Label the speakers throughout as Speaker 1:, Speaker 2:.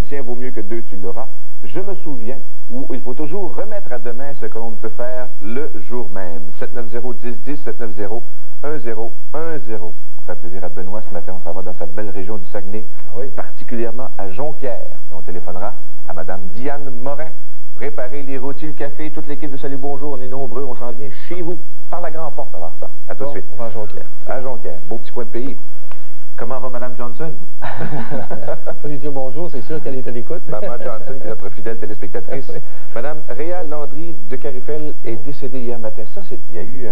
Speaker 1: tien vaut mieux que deux, tu l'auras. Je me souviens où il faut toujours remettre à demain ce que l'on ne peut faire le jour même. 790-1010, 790-1010. On fait plaisir à Benoît ce matin. On s'en va dans sa belle région du Saguenay, particulièrement à Jonquière. Et on téléphonera à Mme Diane Morin. Préparez les rôtis, le café, toute l'équipe de Salut Bonjour. On est nombreux. On s'en vient chez vous, par la grande porte alors ça. À tout de suite.
Speaker 2: On va à Jonquière.
Speaker 1: À Jonquière. Beau petit coin de pays. Comment va Mme Johnson?
Speaker 2: Faut lui dire bonjour, c'est sûr qu'elle est à l'écoute.
Speaker 1: Maman Johnson, qui est notre fidèle téléspectatrice.
Speaker 2: Oui.
Speaker 1: Madame Réa Landry de Carufel est décédée hier matin. Ça, il y a eu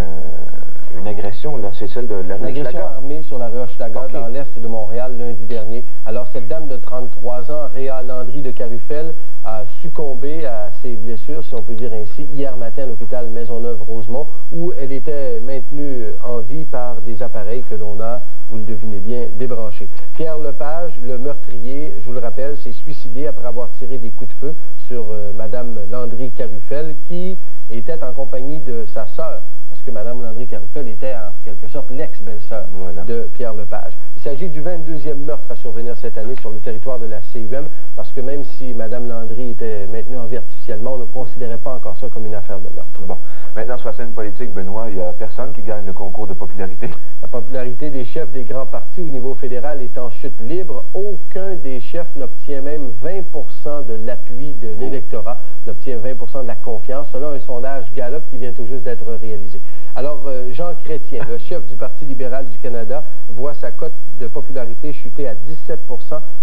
Speaker 1: une agression, là, c'est celle de la rue
Speaker 2: Une agression armée sur la rue Hochelaga, dans l'est de Montréal, lundi dernier. Alors, cette dame de 33 ans, Réa Landry de Carufel, a succombé à ses blessures, si on peut dire ainsi, hier matin à l'hôpital Maisonneuve-Rosemont, où elle était maintenue en vie par des appareils que l'on a, vous le devinez bien, débranchés. Pierre Lepage, le meurtrier, je vous le rappelle, s'est suicidé après avoir tiré des coups de feu sur Mme Landry Carufel, qui était en compagnie de sa sœur, parce que Mme Landry Carufel était en quelque sorte l'ex-belle-sœur de Pierre Lepage. Il s'agit du 22e meurtre à survenir cette année sur le territoire de la CUM, parce que même si Mme Landry était maintenue en vie artificiellement, on ne considérait pas encore ça comme une affaire de meurtre.
Speaker 1: Bon. Maintenant, sur la scène politique, Benoît, il n'y a personne qui gagne le concours de popularité.
Speaker 2: La popularité des chefs des grands partis au niveau fédéral est en chute libre. Aucun des chefs n'obtient même 20% de l'appui de l'électorat, n'obtient 20% de la confiance, selon un sondage Gallup qui vient tout juste d'être réalisé. Alors, Jean Chrétien, le chef du Parti libéral du Canada, voit sa cote de popularité chuter à 17%.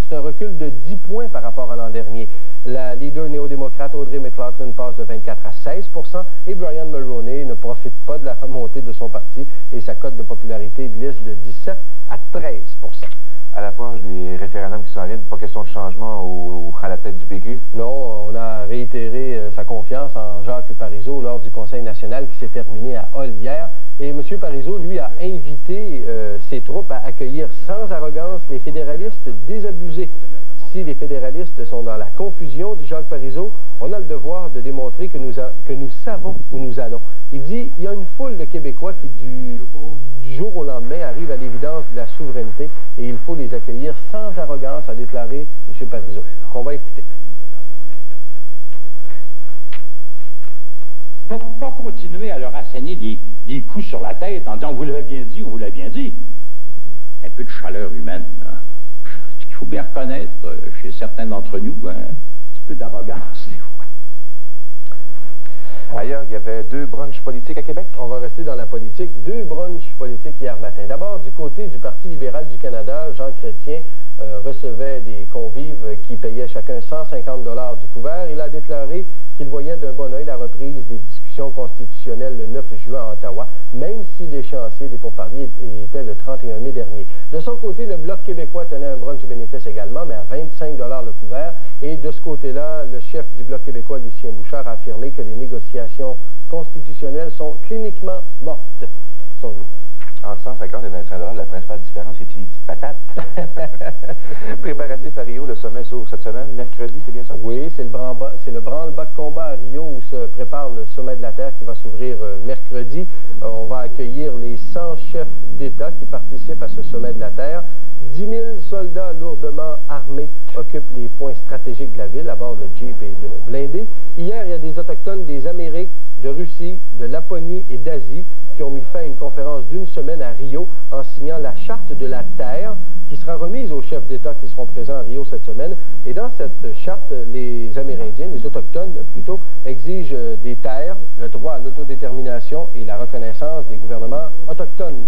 Speaker 2: C'est un recul de 10 points par rapport à l'an dernier. La leader néo-démocrate Audrey McLaughlin passe de 24 à 16% et Brian Mulroney ne profite pas de la remontée de son parti et sa cote de popularité glisse de 17 à 13%.
Speaker 1: À l'approche des référendums qui s'en viennent, pas question de changement à la tête du PQ?
Speaker 2: Non, on a réitéré sa confiance en Jacques Parizeau lors du Conseil national qui s'est terminé à Hull hier. Et M. Parizeau, lui, a invité ses troupes à accueillir sans arrogance les fédéralistes désabusés. Si les fédéralistes sont dans la confusion, dit Jacques Parizeau, on a le devoir de démontrer que nous savons où nous allons. Il dit, il y a une foule de Québécois qui, du jour au lendemain, arrivent à l'évidence de la souveraineté et il faut les accueillir sans arrogance, a déclaré M. Parizeau, qu'on va écouter.
Speaker 3: Pas continuer à leur asséner des coups sur la tête en disant « vous l'avez bien dit, on vous l'a bien dit ». Un peu de chaleur humaine. Hein. Il faut bien reconnaître chez certains d'entre nous un petit peu d'arrogance des fois.
Speaker 1: Ailleurs, il y avait 2 brunchs politiques à Québec.
Speaker 2: On va rester dans la politique. 2 brunchs politiques hier matin. D'abord, du côté du Parti libéral du Canada, Jean Chrétien recevait des convives qui payaient chacun 150 $ du couvert. Il a déclaré qu'il voyait d'un bon œil la reprise des discussions constitutionnelles le 9 juin à Ottawa, même si l'échéancier des pourparlers était le 31 mai dernier. De son côté, le Bloc québécois tenait un brunch bénéfice également, mais à 25 $ le couvert. Et de ce côté-là, le chef du Bloc québécois, Lucien Bouchard, a affirmé que les négociations constitutionnelles sont cliniquement mortes, selon lui.
Speaker 1: Entre 150 et 25 $, la principale différence, c'est une petite patate. Préparatif à Rio, le sommet cette semaine, mercredi, c'est bien ça?
Speaker 2: Oui, c'est le branle-bas de combat à Rio où se prépare le sommet de la Terre qui va s'ouvrir mercredi. On va accueillir les 100 chefs d'État qui participent à ce sommet de la Terre. 10 000 soldats lourdement armés occupent les points stratégiques de la ville à bord de Jeep et de blindés. Hier, il y a des Autochtones des Amériques, de Russie, de Laponie et d'Asie qui ont mis fin à une conférence d'1 semaine à Rio en signant la Charte de la Terre qui sera remise aux chefs d'État qui seront présents à Rio cette semaine. Et dans cette charte, les Amérindiens, les Autochtones plutôt, exigent des terres, le droit à l'autodétermination et la reconnaissance des gouvernements autochtones.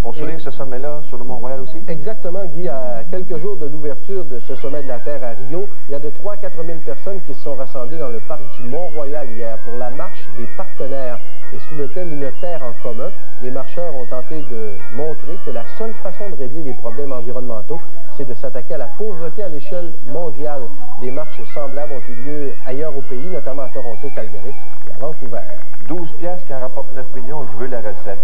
Speaker 1: On souligne ce sommet-là sur le Mont-Royal aussi?
Speaker 2: Exactement, Guy. À quelques jours de l'ouverture de ce sommet de la Terre à Rio, il y a de 3 à 4 000 personnes qui se sont rassemblées dans le parc du Mont-Royal hier pour la marche des partenaires. Et sous le thème « Une terre en commun », les marcheurs ont tenté de montrer que la seule façon de régler les problèmes environnementaux, c'est de s'attaquer à la pauvreté à l'échelle mondiale. Des marches semblables ont eu lieu ailleurs au pays, notamment à Toronto, Calgary et à Vancouver.
Speaker 1: 12 piastres qui en rapportent 9 millions, je veux la recette.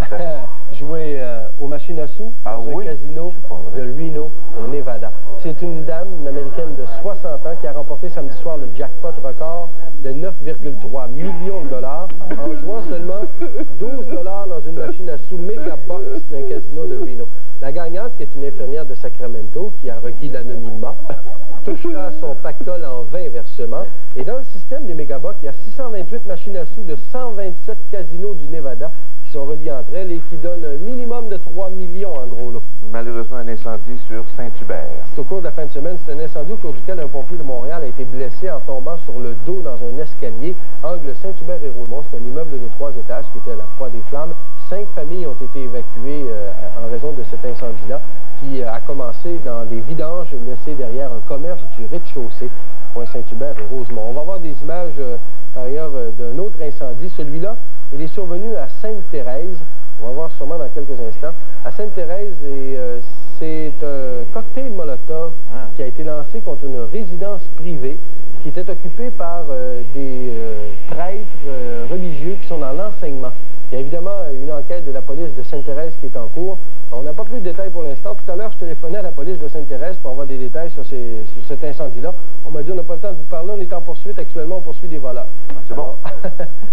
Speaker 2: Jouer aux machines à sous dans un casino de Reno, au Nevada. C'est une dame, une Américaine de 60 ans, qui a remporté samedi soir le jackpot record de 9,3 millions de dollars en jouant seulement 12 $ dans une machine à sous Mega Box d'un casino de Reno. La gagnante, qui est une infirmière de Sacramento, qui a requis l'anonymat, touchera son pactole en 20 versements. Et dans le système des mégabox, il y a 628 machines à sous de 127 casinos du Nevada qui sont reliés entre elles et qui donnent un minimum de 3 millions en gros lot.
Speaker 1: Malheureusement, un incendie sur Saint-Hubert.
Speaker 2: Au cours de la fin de semaine, c'est un incendie au cours duquel un pompier de Montréal a été blessé en tombant sur le dos dans un escalier, angle Saint-Hubert et Rosemont. C'est un immeuble de 3 étages qui était à la proie des flammes. 5 familles ont été évacuées en raison de cet incendie-là qui a commencé dans des vidanges laissés derrière un commerce du rez-de-chaussée, point Saint-Hubert et Rosemont. On va voir des images par ailleurs d'un autre incendie. Celui-là, il est survenu à Sainte-Thérèse. On va voir sûrement dans quelques instants. À Sainte-Thérèse, c'est un cocktail Molotov qui a été lancé contre une résidence privée qui était occupée par des prêtres religieux qui sont dans l'enseignement. Il y a évidemment une enquête de la police de Sainte-Thérèse qui est en cours. On n'a pas plus de détails pour l'instant. Tout à l'heure, je téléphonais à la police de Sainte-Thérèse pour avoir des détails sur cet incendie-là. On m'a dit, on n'a pas le temps de vous parler, on est en poursuite actuellement, on poursuit des voleurs.
Speaker 1: C'est bon.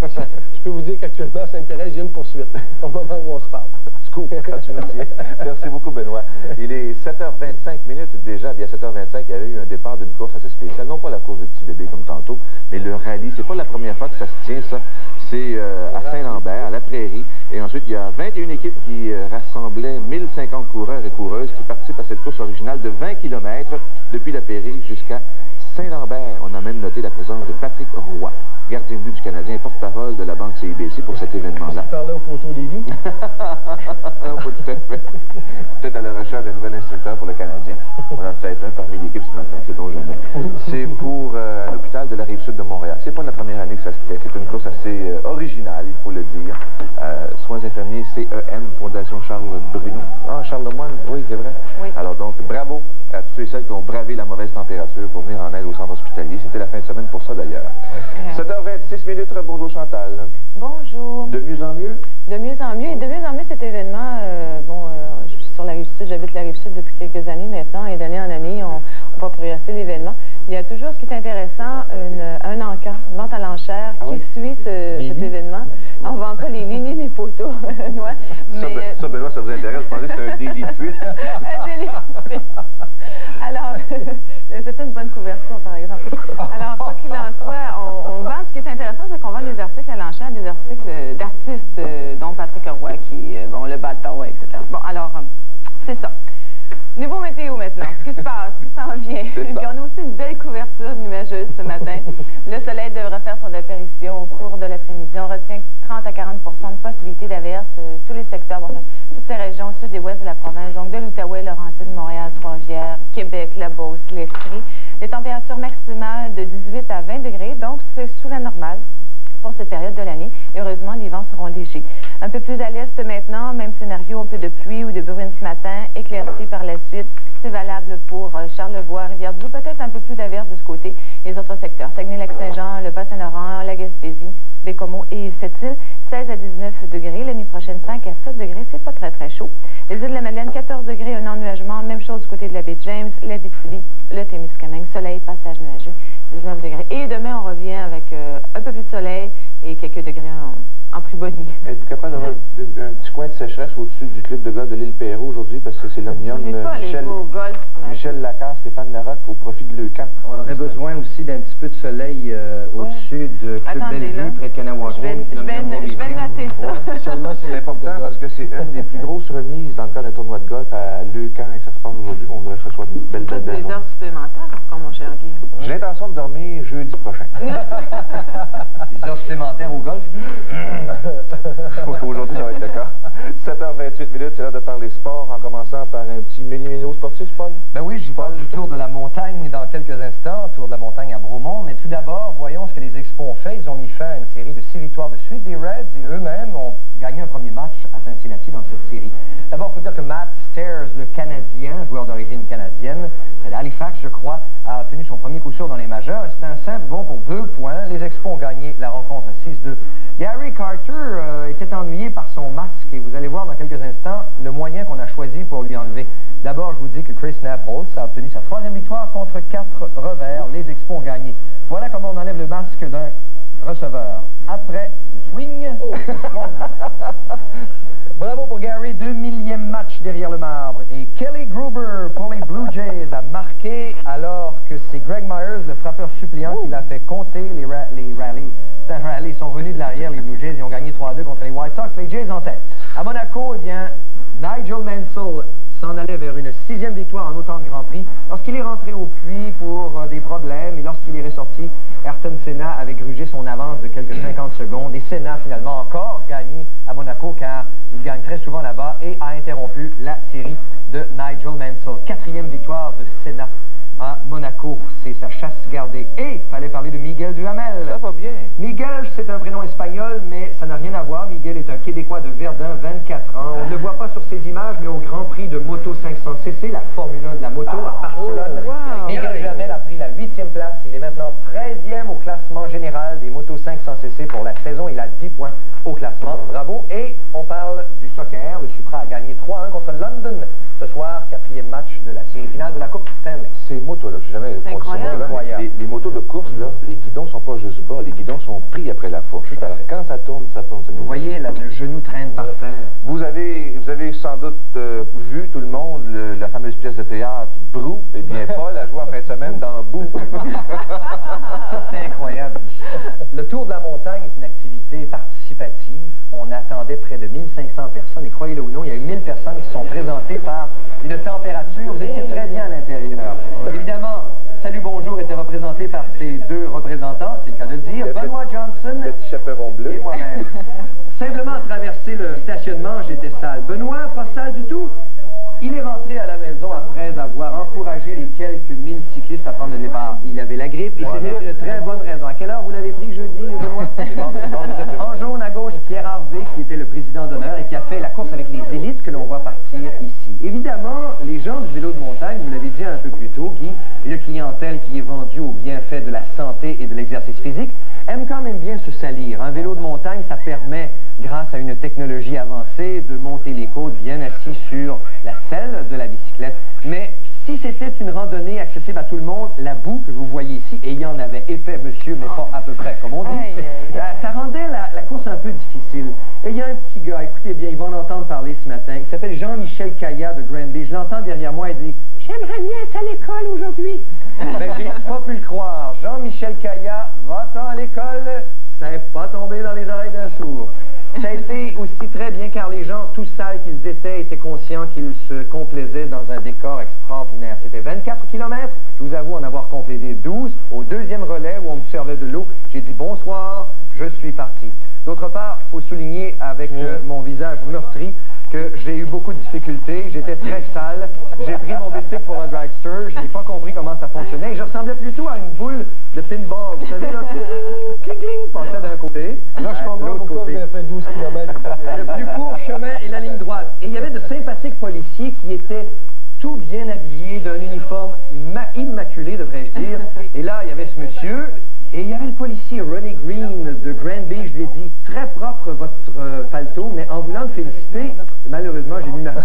Speaker 2: Je peux vous dire qu'actuellement, à Sainte-Thérèse, il y a une poursuite au moment où on se parle.
Speaker 1: Scoop, quand tu nous dis. Merci beaucoup, Benoît. Il est 7h25 déjà. Bien, à 7h25, il y avait eu un départ d'une course assez spéciale. Non pas la course de petits bébés comme tantôt, mais le rallye. C'est pas la première fois que ça se tient, ça. C'est à Saint-Lambert, à la Prairie. Et ensuite, il y a 21 équipes qui rassemblaient 1050 coureurs et coureuses qui participent à cette course originale de 20 km depuis la Prairie jusqu'à Saint-Lambert. On a même noté la présence de Patrick Roy, gardien de but du Canadien et porte-parole de la Banque CIBC pour cet événement-là.
Speaker 2: Tu parlais au poteau Lévis?
Speaker 1: Non, pas tout à fait. Peut-être à la recherche d'un nouvel instructeur pour le Canadien. On a peut-être un parmi l'équipe ce matin, sait-on jamais. C'est pour l'hôpital de la Rive-Sud de Montréal. C'est pas la première année que ça se fait. C'est une course assez originale, il faut le dire. Soins infirmiers CEM, Fondation Charles Bruno. Ah, Charles Lemoine, oui, c'est vrai. Oui. Alors donc, bravo à tous ceux et celles qui ont bravé la mauvaise température pour venir en aide au centre hospitalier. C'était la fin de semaine pour ça, d'ailleurs. Ouais. 7h26 minutes, bonjour Chantal.
Speaker 4: Bonjour.
Speaker 1: De mieux en mieux? De mieux en mieux.
Speaker 4: Et de mieux en mieux, cet événement, je suis sur la Rive-Sud, j'habite la Rive-Sud depuis quelques années maintenant, et d'année en année, on va progresser l'événement. Il y a toujours, ce qui est intéressant, un encan, une vente à l'enchère, qui suit cet événement. On ne vend pas les lignes, les poteaux.
Speaker 1: Ça, Benoît, ça vous intéresse? Vous pensez que c'est un délit de fuite?
Speaker 4: Un délit de fuite. Alors, c'était une bonne couverture, par exemple. Alors, quoi qu'il en soit, on vend. Ce qui est intéressant, c'est qu'on vend des articles à l'enchère, des articles d'artistes, dont Patrick Roy, le bâton, etc. Bon, alors, c'est ça. Niveau météo maintenant, ce qui se passe, ce qui s'en vient. Puis on a aussi une belle couverture nuageuse ce matin. Le soleil devrait faire son apparition au cours de l'après-midi. On retient 30 à 40 de possibilité d'averse. Tous les secteurs, enfin, toutes ces régions sud et ouest de la province, donc de l'Outaouais, Laurentides, Montréal, Trois-Rivières, Québec, la Beauce, l'Estrie. Des températures maximales de 18 à 20 degrés, donc c'est sous la normale pour cette période de l'année. Heureusement, les vents seront légers. Un peu plus à l'est maintenant, même scénario, un peu de pluie ou de bruine ce matin, éclairci par la suite. C'est valable pour Charlevoix, Rivière-du-Loup, peut-être un peu plus d'averse de ce côté. Les autres secteurs, Saguenay-Lac-Saint-Jean, le Bas-Saint-Laurent, la Gaspésie, Bécomo et Sept-Îles, 16 à 19 degrés. La nuit prochaine, 5 à 7 degrés. C'est pas très, très chaud. Les îles de la Madeleine, 14 degrés, un ennuagement. Même chose du côté de la baie James, l'Abitibi, le Témiscamingue, soleil, passage nuageux, 19 degrés. Et demain, on revient avec un peu plus de soleil et quelques degrés en Pribonnie.
Speaker 1: Êtes-vous capable d'avoir un petit coin de sécheresse au-dessus du club de golf de l'île Perrault aujourd'hui parce que c'est l'omnium Michel Lacasse, Stéphane Larocque au profit de Leucan.
Speaker 5: On aurait besoin aussi d'un petit peu de soleil au-dessus de Club Bellevue, près de Kanawagou.
Speaker 4: Je vais noter ça.
Speaker 1: C'est important parce que c'est une des plus grosses remises dans le cadre d'un tournoi de golf à Leucan et ça se passe aujourd'hui. On voudrait que ce soit une belle
Speaker 4: des heures supplémentaires, par contre, mon cher Guy.
Speaker 1: J'ai l'intention de dormir jeudi prochain.
Speaker 5: Des heures supplémentaires au golf, Guy?
Speaker 1: Aujourd'hui, ça va être le cas. 7h28 minutes, c'est l'heure de parler sport en commençant par un petit mini-méno sportif, Paul.
Speaker 5: Ben oui, je parle du Tour de la montagne dans quelques instants, Tour de la montagne à Bromont. Mais tout d'abord, voyons ce que les Expos ont fait. Ils ont mis fin à une série de 6 victoires de suite des Reds et eux-mêmes ont gagné un premier match à Cincinnati dans cette série. D'abord, il faut dire que Matt Stairs, le Canadien, joueur d'origine canadienne, c'est d'Halifax, je crois, a obtenu son premier coup sûr dans les majeurs. C'est un simple bon pour 2 points. Les Expos ont gagné la rencontre 6-2. Gary Carter était ennuyé par son masque et vous allez voir dans quelques instants le moyen qu'on a choisi pour lui enlever. D'abord, je vous dis que Chris Napholz a obtenu sa 3e victoire contre 4 revers. Les Expos ont gagné. Voilà comment on enlève le masque d'un receveur. Après le swing. Bravo pour Gary, 2 millième match derrière le marbre. Et Kelly Gruber pour les Blue Jays a marqué alors que c'est Greg Myers, le frappeur suppléant, qui l'a fait compter les rallyes. C'est un rallye, ils sont venus de l'arrière, les Blue Jays, ils ont gagné 3-2 contre les White Sox, les Jays en tête. À Monaco, eh bien, Nigel Mansell s'en allait vers une 6e victoire en autant de Grand Prix. Lorsqu'il est rentré au puits pour des problèmes et lorsqu'il est ressorti, Ayrton Senna avait grugé son avance de quelques 50 secondes. Et Senna, finalement, encore gagné à Monaco car il gagne très souvent là-bas et a interrompu la série de Nigel Mansell. 4e victoire de Senna à Monaco. C'est sa chasse gardée. Et il fallait parler de Miguel Duhamel.
Speaker 1: Ça va bien.
Speaker 5: Miguel, c'est un prénom espagnol, mais ça n'a rien à voir. Miguel est un Québécois de Verdun, 24 ans. On ne le voit pas sur ces images, mais au Grand Prix de Moto 500cc, la Formule 1 de la moto à Barcelone. Miguel Duhamel a pris la 8e place. Il est maintenant 13e au classement général des motos 500cc pour la saison. Il a 10 points au classement. Bravo. Et on parle du soccer. Le Supra a gagné 3-1 contre London ce soir. 4e match de la série finale de la Coupe Stanley.
Speaker 1: Ces motos-là, j'ai jamais
Speaker 4: C'est incroyable.
Speaker 1: les motos de course, là, les guidons sont pas juste bas, les guidons sont pris après la fourche. Alors quand ça tourne, ça tourne.
Speaker 5: Vous voyez, là, le genou traîne par terre.
Speaker 1: Vous avez sans doute vu, tout le monde, la fameuse pièce de théâtre Brou. Eh bien, Paul a joué en fin de semaine dans Bou.
Speaker 5: Ça, c'est incroyable. Le Tour de la montagne est une activité participative. On attendait près de 1500 personnes. Et croyez-le ou non, il y a eu 1000 personnes qui se sont présentées par une température. Vous étiez très bien à l'intérieur. Évidemment, Salut Bonjour était représenté par ces deux représentants, c'est le cas de le dire. Benoît Johnson
Speaker 1: Le petit chaperon bleu.
Speaker 5: et moi-même. Simplement traverser le stationnement, j'étais sale. Benoît, pas sale du tout. Il est rentré à la maison après avoir encouragé les quelques 1000 cyclistes à prendre le départ. Il avait la grippe et c'était une très bonne raison. À quelle heure vous l'avez pris jeudi, Benoît? En jaune à gauche, Pierre Harvey, qui était le président d'honneur et qui a fait la course avec les élites que l'on voit partir ici. Évidemment, les gens du vélo de montagne, vous l'avez dit un peu plus tôt, Guy, une clientèle qui est vendue au bienfait de la santé et de l'exercice physique, aime quand même bien se salir. Un vélo de montagne, ça permet, grâce à une technologie avancée, de monter les côtes bien assis sur la selle de la bicyclette. Mais si c'était une randonnée accessible à tout le monde, la boue que vous voyez ici, et il y en avait épais, monsieur, mais pas à peu près, comme on dit, ça rendait la course un peu difficile. Et il y a un petit gars, écoutez bien, il va en entendre parler ce matin, il s'appelle Jean-Michel Caillat de Granby. Je l'entends derrière moi et dit « J'aimerais bien être à l'école aujourd'hui. » Ben, j'ai pas pu le croire. Jean-Michel Caillat, va-t'en à l'école, ça n'est pas tombé dans les oreilles d'un sourd. Ça a été aussi très bien car les gens, tout sales qu'ils étaient conscients qu'ils se complaisaient dans un décor extraordinaire. C'était 24 km, je vous avoue en avoir complété 12. Au deuxième relais où on me servait de l'eau, j'ai dit bonsoir, je suis parti. D'autre part, il faut souligner avec mon visage meurtri que j'ai eu beaucoup de difficultés, j'étais très sale, j'ai pris mon bicycle pour un dragster, je n'ai pas compris comment ça fonctionnait, et je ressemblais plutôt à une boule de pinball, vous savez, là, cling cling, passait d'un côté,
Speaker 2: Là, je comprends pourquoi vous avez fait 12 km.
Speaker 5: le plus court chemin et la ligne droite. Et il y avait de sympathiques policiers qui étaient tout bien habillés, d'un uniforme immaculé, devrais-je dire, et là, il y avait ce monsieur. Et il y avait le policier Ronnie Green de Granby. Je lui ai dit, très propre votre paletot, mais en voulant le féliciter, malheureusement, j'ai mis ma main.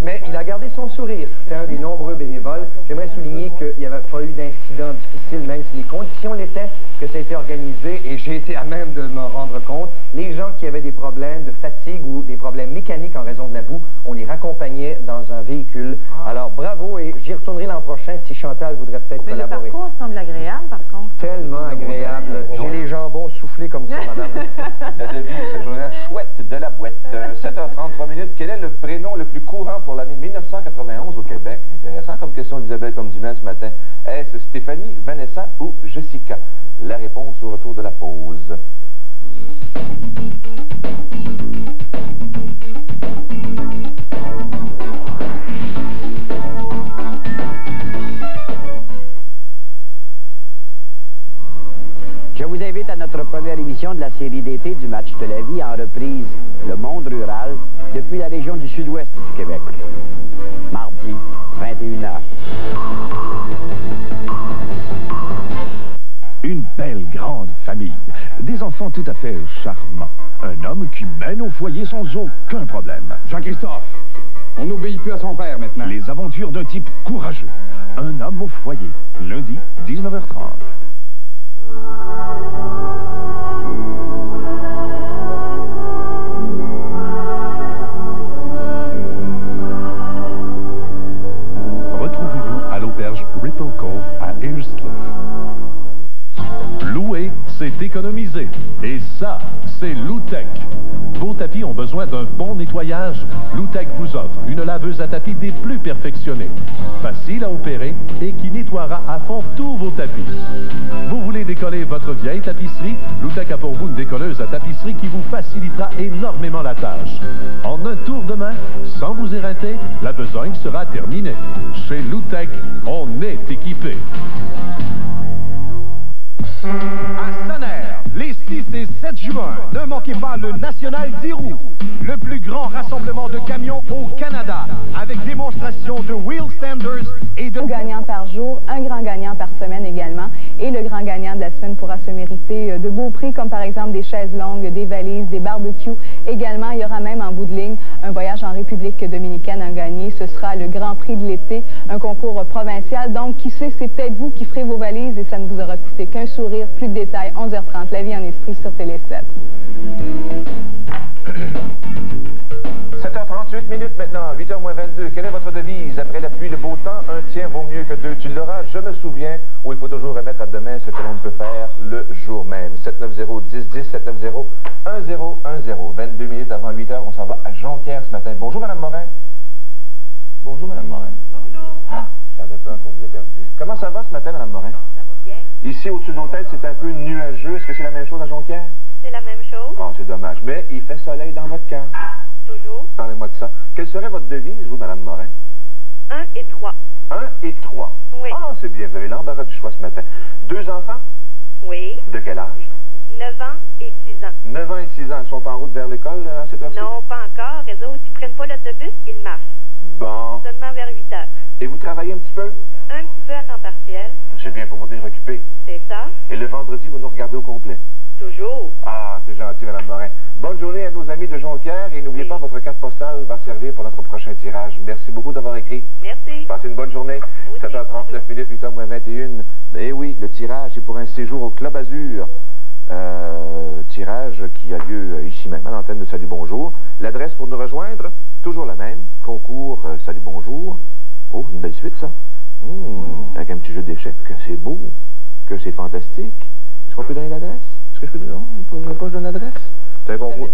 Speaker 5: Mais il a gardé son sourire. C'était un des nombreux bénévoles. J'aimerais souligner qu'il n'y avait pas eu d'incident difficile, même si les conditions l'étaient, que ça a été organisé, et j'ai été à même de m'en rendre compte. Les gens qui avaient des problèmes de fatigue ou des problèmes mécaniques en raison de la boue, on les raccompagnait dans un véhicule. Alors, bravo, et j'y retournerai l'an prochain si Chantal voudrait peut-être collaborer.
Speaker 4: Le parcours semble agréable, par contre.
Speaker 5: Tellement agréable. J'ai les jambons soufflés comme ça, madame.
Speaker 1: La devise de cette journée chouette de la boîte. 7h33 minutes. Quel est le prénom le plus courant pour l'année 1991 au Québec? Intéressant comme question d'Isabelle Comduman ce matin. Est-ce Stéphanie, Vanessa ou Jessica? La réponse au retour de la pause.
Speaker 6: Je vous invite à notre première émission de la série d'été du Match de la vie en reprise Le Monde rural depuis la région du sud-ouest du Québec. Mardi, 21h.
Speaker 7: Une belle grande famille, des enfants tout à fait charmants, un homme qui mène au foyer sans aucun problème.
Speaker 8: Jean-Christophe, on n'obéit plus à son père maintenant.
Speaker 7: Les aventures d'un type courageux, un homme au foyer, lundi, 19h30. c'est économiser. Et ça, c'est Loutec. Vos tapis ont besoin d'un bon nettoyage? Loutec vous offre une laveuse à tapis des plus perfectionnées, facile à opérer et qui nettoiera à fond tous vos tapis. Vous voulez décoller votre vieille tapisserie? Loutec a pour vous une décolleuse à tapisserie qui vous facilitera énormément la tâche. En un tour de main, sans vous éreinter, la besogne sera terminée. Chez Loutec, on est équipé.
Speaker 9: À Sanaire, les 6 et 7 juin, ne manquez pas le National 10 roues, le plus grand rassemblement de camions au Canada, avec démonstration de wheel standers et de...
Speaker 10: Un gagnant par jour, un grand gagnant par semaine également, et le grand gagnant de la semaine pourra se mériter de beaux prix, comme par exemple des chaises longues, des valises, des barbecues. Également, il y aura même en bout de ligne un voyage en République dominicaine à gagner. Ce sera le Grand Prix de l'été, un concours provincial. Donc, qui sait, c'est peut-être vous qui ferez vos valises et ça ne vous aura coûté qu'un sourire. Plus de détails, 11h30, La vie en esprit sur Télé 7.
Speaker 1: 7h38 minutes maintenant, 8h moins 22. Quelle est votre devise? Après la pluie, le beau temps, un tien vaut mieux que deux. Tu l'auras, je me souviens, où il faut toujours remettre à demain ce que l'on ne peut faire le jour même. 790-1010, 790-1010. 22 minutes avant 8h, on s'en va à Jonquière ce matin. Bonjour, Mme Morin. Bonjour, Mme Morin.
Speaker 11: Bonjour.
Speaker 1: Ah, j'avais peur qu'on vous ait perdu. Comment ça va ce matin, Mme Morin?
Speaker 11: Ça va bien.
Speaker 1: Ici, au-dessus de nos têtes, c'est un peu nuageux. Est-ce que c'est la même chose à Jonquière?
Speaker 11: C'est la même chose.
Speaker 1: Oh, c'est dommage. Mais il fait soleil dans votre cœur.
Speaker 11: Toujours.
Speaker 1: Parlez-moi de ça. Quelle serait votre devise, vous, Mme Morin?
Speaker 11: 1 et 3.
Speaker 1: 1 et 3.
Speaker 11: Oui.
Speaker 1: Ah, c'est bien. Vous avez l'embarras du choix ce matin. 2 enfants?
Speaker 11: Oui.
Speaker 1: De quel âge?
Speaker 11: 9 ans et 6 ans.
Speaker 1: 9 ans et 6 ans. Ils sont en route vers l'école à cette heure-ci?
Speaker 11: Non, pas encore. Les autres, ils prennent pas l'autobus, ils marchent.
Speaker 1: Bon.
Speaker 11: Seulement vers 8 heures.
Speaker 1: Et vous travaillez un petit peu?
Speaker 11: Un petit peu à temps partiel.
Speaker 1: C'est bien pour vous tenir occupé.
Speaker 11: C'est ça.
Speaker 1: Et le vendredi, vous nous regardez au complet?
Speaker 11: Toujours.
Speaker 1: Ah, c'est gentil, Mme Morin. Bonne journée à nos amis de Jonquière et n'oubliez pas, votre carte postale va servir pour notre prochain tirage. Merci beaucoup d'avoir écrit.
Speaker 11: Merci.
Speaker 1: Passez une bonne journée. 7h39 minutes, 8h moins 21. Eh oui, le tirage est pour un séjour au Club Azur. Tirage qui a lieu ici même, à l'antenne de Salut Bonjour. L'adresse pour nous rejoindre, toujours la même. Concours Salut Bonjour. Oh, une belle suite, ça. Avec un petit jeu d'échecs. Que c'est beau. Que c'est fantastique. Est-ce qu'on peut donner l'adresse? Est-ce que je peux donner? Non, pas je donne l'adresse? C'est un concours.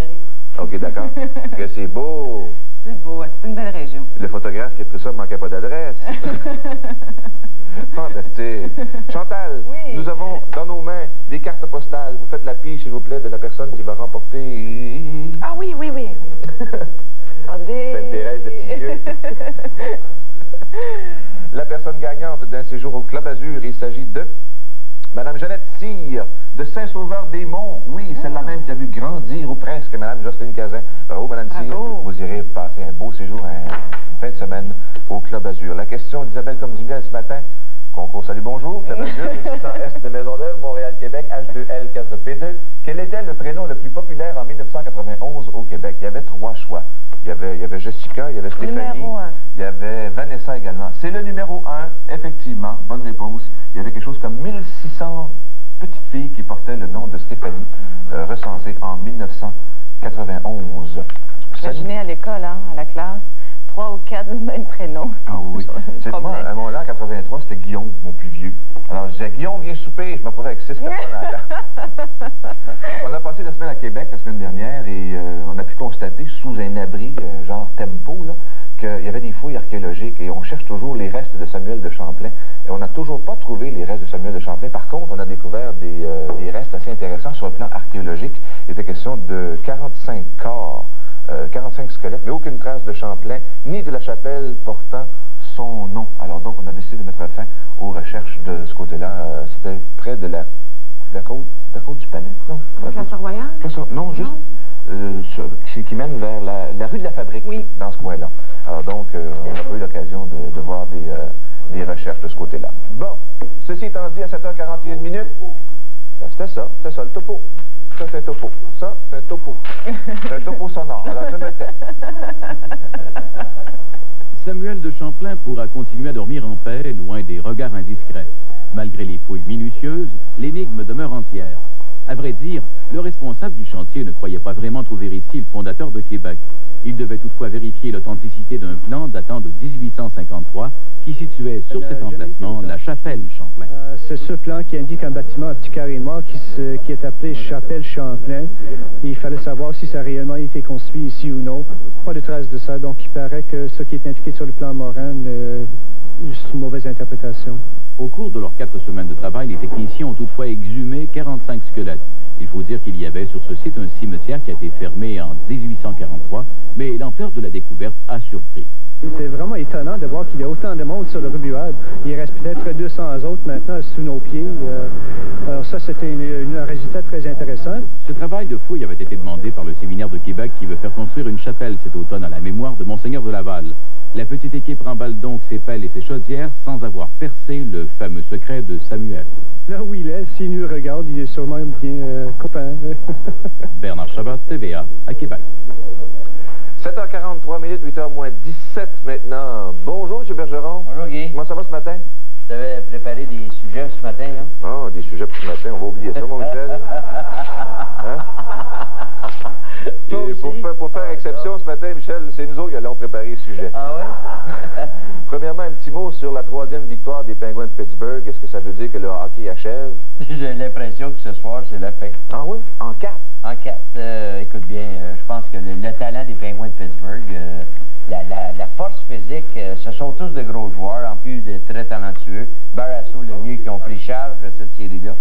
Speaker 1: OK, d'accord. Que c'est beau.
Speaker 4: C'est beau, c'est une belle région.
Speaker 1: Le photographe qui a pris ça ne manquait pas d'adresse. Fantastique. Chantal,
Speaker 4: oui.
Speaker 1: Nous avons dans nos mains des cartes postales. Vous faites la pige, s'il vous plaît, de la personne qui va remporter...
Speaker 4: Ah oui. Attendez.
Speaker 1: Sainte-Thérèse de Lisieux. La personne gagnante d'un séjour au Club Azur, il s'agit de Madame Jeannette Cyr de Saint-Sauveur-des-Monts. Oui, celle-là même qui a vu grandir ou presque Madame Jocelyne Cazin. Bravo, Madame Cyr. Vous irez passer un beau séjour, une fin de semaine au Club Azur. La question d'Isabelle Comdibiel ce matin. Concours Salut Bonjour, Club Azur, 600 Est de Maisonneuve, Montréal-Québec, H2L4P2. Quel était le prénom le plus populaire en 1991 au Québec? Il y avait 3 choix. Il y avait Jessica, il y avait Stéphanie, il y avait Vanessa également. C'est le numéro 1, effectivement, bonne réponse. Il y avait quelque chose comme 1600 petites filles qui portaient le nom de Stéphanie, recensées en 1991.
Speaker 4: Imaginez à l'école, à la classe, 3 ou 4 du même prénom.
Speaker 1: Ah oui. Moi, à mon âge, en 83, c'était Guillaume, mon plus vieux. Alors, je disais, Guillaume, viens souper. Je me retrouvais avec 6 personnes à la table. On a passé la semaine à Québec la semaine dernière et on a pu constater, sous un abri genre Tempo, qu'il y avait des fouilles archéologiques et on cherche toujours les restes de Samuel de Champlain. Et on n'a toujours pas trouvé les restes de Samuel de Champlain. Par contre, on a découvert des restes assez intéressants sur le plan archéologique. Il était question de 45 corps. 45 squelettes, mais aucune trace de Champlain, ni de la chapelle portant son nom. Alors donc, on a décidé de mettre fin aux recherches de ce côté-là. C'était près de la côte du Palais, non?
Speaker 4: Place Royale?
Speaker 1: Non, juste qui mène vers la rue de la Fabrique, dans ce coin-là. Alors donc, on n'a pas eu l'occasion de voir des recherches de ce côté-là. Bon, ceci étant dit, à 7h41 minutes, ben, c'était ça, le topo. Ça, c'est un topo. Ça, c'est un topo. C'est un topo sonore. Alors, je me tais.
Speaker 12: Samuel de Champlain pourra continuer à dormir en paix, loin des regards indiscrets. Malgré les fouilles minutieuses, l'énigme demeure entière. À vrai dire, le responsable du chantier ne croyait pas vraiment trouver ici le fondateur de Québec. Il devait toutefois vérifier l'authenticité d'un plan datant de 1853 qui situait sur cet emplacement la chapelle Champlain.
Speaker 13: C'est ce plan qui indique un bâtiment à petit carré noir qui est appelé chapelle Champlain. Il fallait savoir si ça a réellement été construit ici ou non. Pas de traces de ça, donc il paraît que ce qui est indiqué sur le plan Morin est une mauvaise interprétation.
Speaker 12: Au cours de leurs 4 semaines de travail, les techniciens ont toutefois exhumé 45 squelettes. Il faut dire qu'il y avait sur ce site un cimetière qui a été fermé en 1843, mais l'ampleur de la découverte a surpris.
Speaker 13: C'était vraiment étonnant de voir qu'il y a autant de monde sur le rebuade. Il reste peut-être 200 autres maintenant sous nos pieds. Alors ça, c'était un résultat très intéressant.
Speaker 12: Ce travail de fouille avait été demandé par le séminaire de Québec qui veut faire construire une chapelle cet automne à la mémoire de Monseigneur de Laval. La petite équipe remballe donc ses pelles et ses chaudières sans avoir percé le fameux secret de Samuel.
Speaker 13: Là où il est, s'il nous regarde, il est sûrement bien copain.
Speaker 12: Bernard Chabot, TVA, à Québec.
Speaker 1: 7h43 minutes, 8h moins 17 maintenant. Bonjour, M. Bergeron.
Speaker 14: Bonjour, Guy.
Speaker 1: Comment ça va ce matin?
Speaker 14: Tu avais préparé des sujets ce matin, hein?
Speaker 1: Ah, des sujets pour ce matin, on va oublier ça, mon Michel. Hein? Et pour faire exception ce matin, Michel, c'est nous autres qui allons préparer le sujet.
Speaker 14: Ah ouais?
Speaker 1: Premièrement, un petit mot sur la 3e victoire des Penguins de Pittsburgh. Est-ce que ça veut dire que le hockey achève?
Speaker 14: J'ai l'impression que ce soir, c'est la fin.
Speaker 1: Ah oui? En 4?
Speaker 14: En 4. Écoute bien, je pense que le talent des Penguins de Pittsburgh, la force physique, ce sont tous de gros joueurs, en plus de très talentueux. Barrasso, le mieux, qui ont pris charge de cette série-là.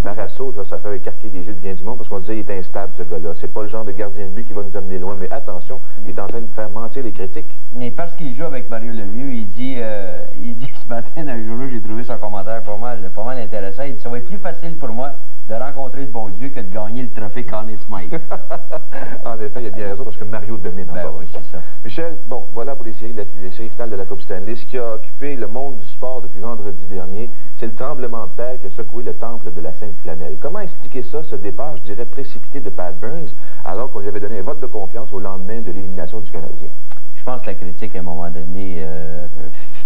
Speaker 1: Barrasso, là, ça fait écarquer les yeux de bien du monde parce qu'on disait qu'il est instable, ce gars-là. C'est pas le genre de gardien de but qui va nous amener loin, mais attention, il est en train de faire mentir les critiques.
Speaker 14: Mais parce qu'il joue avec Mario Lemieux, il dit ce matin, dans le jour-là, j'ai trouvé son commentaire pas mal intéressant. Il dit, ça va être plus facile pour moi de rencontrer le bon Dieu que de gagner le trophée Conn Smythe.
Speaker 1: En effet, il a bien raison parce que Mario domine encore.
Speaker 14: Oui, c'est ça.
Speaker 1: Michel, bon, voilà pour les séries finales de la Coupe Stanley. Ce qui a occupé le monde du sport depuis vendredi dernier, c'est le tremblement de terre qui a secoué le temple de la Sainte-Flanelle. Comment expliquer ça, ce départ, je dirais, précipité de Pat Burns, alors qu'on lui avait donné un vote de confiance au lendemain de l'élimination du Canadien?
Speaker 14: Je pense que la critique, à un moment donné,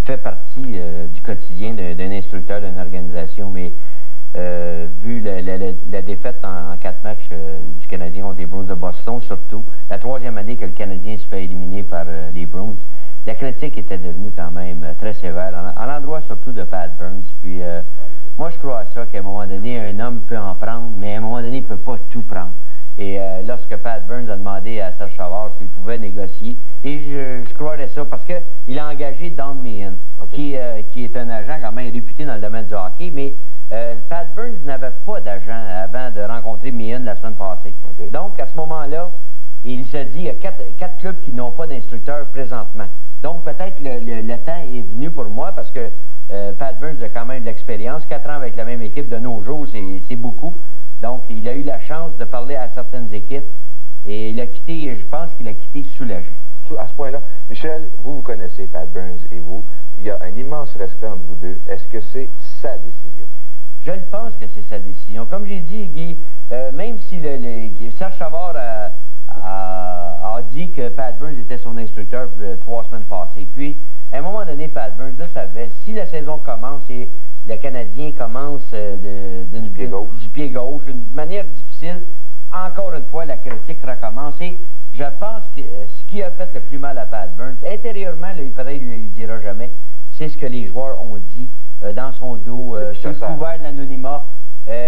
Speaker 14: fait partie du quotidien d'un instructeur d'une organisation, mais vu la défaite en 4 matchs du Canadien contre les Bruins de Boston, surtout, la 3e année que le Canadien se fait éliminer par les Bruins, la critique était devenue quand même très sévère, à l'endroit surtout de Pat Burns. Puis moi, je crois à ça, qu'à un moment donné, un homme peut en prendre, mais à un moment donné, il ne peut pas tout prendre. Et lorsque Pat Burns a demandé à Serge Savard s'il pouvait négocier, et je croirais ça, parce qu'il a engagé Don Meehan, qui est un agent quand même réputé dans le domaine du hockey, mais Pat Burns n'avait pas d'agent avant de rencontrer Meehan la semaine passée. Donc, à ce moment-là, il se dit, il y a 4 clubs qui n'ont pas d'instructeur présentement. Donc, peut-être le temps est venu pour moi, parce que Pat Burns a quand même de l'expérience. 4 ans avec la même équipe de nos jours, c'est beaucoup. Donc, il a eu la chance de parler à certaines équipes et il a quitté, je pense qu'il a quitté soulagé.
Speaker 1: À ce point-là, Michel, vous connaissez Pat Burns et vous. Il y a un immense respect entre vous deux. Est-ce que c'est sa décision?
Speaker 14: Je le pense que c'est sa décision. Comme j'ai dit, Guy, même si Serge Savard a dit que Pat Burns était son instructeur 3 semaines passées. Puis, à un moment donné, Pat Burns le savait. Si la saison commence et le Canadien commence du pied gauche, d'une manière difficile, encore une fois, la critique recommence. Et je pense que ce qui a fait le plus mal à Pat Burns, intérieurement, peut-être il ne le dira jamais, c'est ce que les joueurs ont dit dans son dos, sur le couvert de l'anonymat.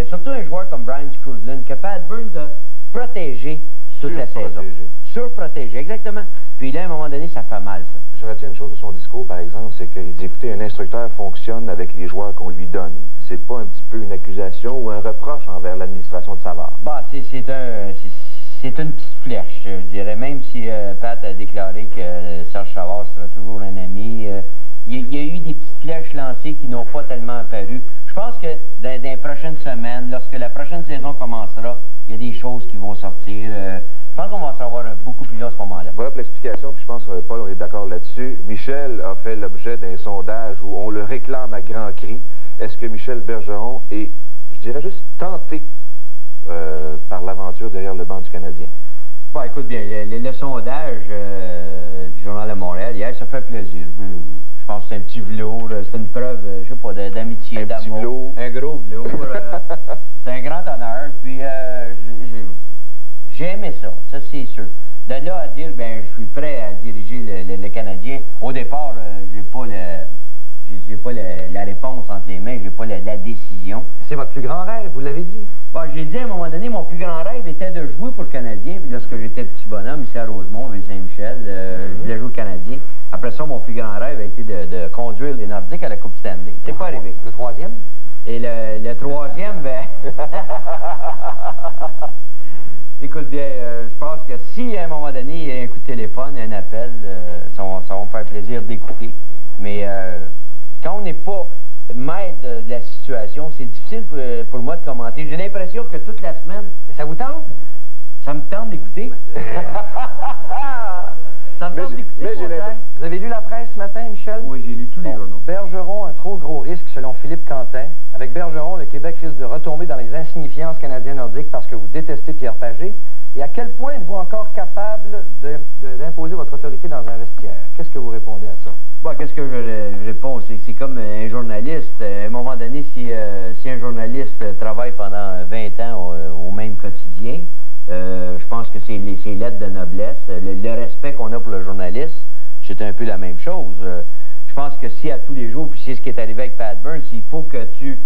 Speaker 14: Surtout un joueur comme Brian Scrudlin, que Pat Burns a protégé toute la saison. Surprotégé, exactement. Puis là, à un moment donné, ça fait mal, ça.
Speaker 1: Je retiens une chose de son discours, par exemple, c'est qu'il dit, écoutez, un instructeur fonctionne avec les joueurs qu'on lui donne. C'est pas un petit peu une accusation ou un reproche envers l'administration de Savard?
Speaker 14: Bah, c'est une petite flèche, je dirais. Même si Pat a déclaré que Serge Savard sera toujours un ami, il y a eu des petites flèches lancées qui n'ont pas tellement apparu. Je pense que dans les prochaines semaines, lorsque la prochaine saison commencera, il y a des choses qui vont sortir. Je pense qu'on va en savoir beaucoup plus à ce moment-là.
Speaker 1: Voilà pour l'explication, puis je pense, Paul, on est d'accord là-dessus. Michel a fait l'objet d'un sondage où on le réclame à grands cris. Est-ce que Michel Bergeron est, je dirais juste, tenté par l'aventure derrière le banc du Canadien?
Speaker 14: Bon, écoute bien, le sondage du Journal de Montréal, hier, ça fait plaisir. Je pense que c'est un petit velours, c'est une preuve, je sais pas, d'amitié, d'amour. Un gros velours. C'est un grand honneur. Puis sûr. De là à dire, ben, je suis prêt à diriger le Canadien, au départ, j'ai pas la réponse entre les mains, j'ai pas la décision.
Speaker 5: C'est votre plus grand rêve, vous l'avez dit.
Speaker 14: Bon, j'ai dit à un moment donné, mon plus grand rêve était de jouer pour le Canadien. Puis lorsque j'étais petit bonhomme ici à Rosemont, Ville-Saint-Michel, je voulais jouer le Canadien. Après ça, mon plus grand rêve a été de conduire les Nordiques à la Coupe Stanley. C'est pas arrivé.
Speaker 5: Le troisième?
Speaker 14: Et le troisième, ben... Écoute bien, je pense que si à un moment donné, il y a un coup de téléphone, un appel, ça va me faire plaisir d'écouter. Mais quand on n'est pas maître de la situation, c'est difficile pour moi de commenter. J'ai l'impression que toute la semaine...
Speaker 5: Ça vous tente?
Speaker 14: Ça me tente d'écouter. Ça me tente d'écouter.
Speaker 5: Vous avez lu la presse ce matin, Michel?
Speaker 14: Oui, j'ai lu tous les journaux.
Speaker 5: Bergeron, un trop gros risque selon Philippe Quentin. Avec Bergeron, le Québec risque de retomber dans les insignifiances canadiens-nordiques parce que vous détestez Pierre Pagé. Et à quel point êtes-vous encore capable d'imposer votre autorité dans un vestiaire? Qu'est-ce que vous répondez à ça?
Speaker 14: Bon, qu'est-ce que je réponds? C'est comme un journaliste. À un moment donné, si un journaliste travaille pendant 20 ans au même quotidien, je pense que c'est l'aide de noblesse. Le respect qu'on a pour le journaliste, c'est un peu la même chose. Je pense que si à tous les jours, puis c'est ce qui est arrivé avec Pat Burns, il faut que tu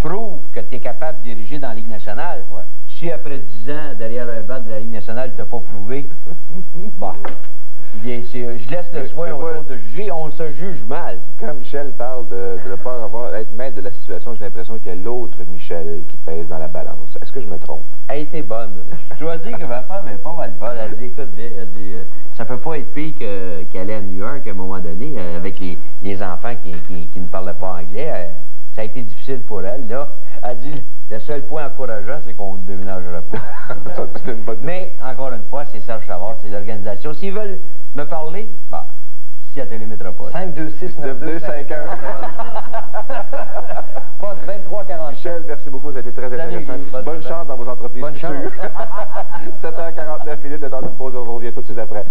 Speaker 14: prouves que tu es capable de diriger dans la Ligue nationale. Ouais. Si après 10 ans, derrière un banc de la Ligue nationale, tu n'as pas prouvé, bah, je laisse le soin autour de juger, on se juge mal.
Speaker 1: Quand Michel parle de ne pas être maître de la situation, j'ai l'impression qu'il y a l'autre Michel qui pèse dans la balance. Est-ce que je me trompe?
Speaker 14: Elle était bonne. Je dois dire que ma femme est pas mal bonne. Elle dit, écoute bien, elle dit, ça peut pas être pire qu'aller à New York à un moment donné, avec les enfants qui ne parlaient pas anglais. Ça a été difficile pour elle, là. Elle dit, le seul point encourageant, c'est qu'on ne déménagera pas. Mais, encore une fois, c'est Serge Chavard, c'est l'organisation. S'ils veulent me parler, bah, si à Télémétropole.
Speaker 5: 526-9251. Poste 2340.
Speaker 1: Michel, merci beaucoup, ça a été très intéressant. Bonne chance dans vos entreprises.
Speaker 5: Bonne chance.
Speaker 1: 7h49 minutes de temps de pause, on revient tout de suite après.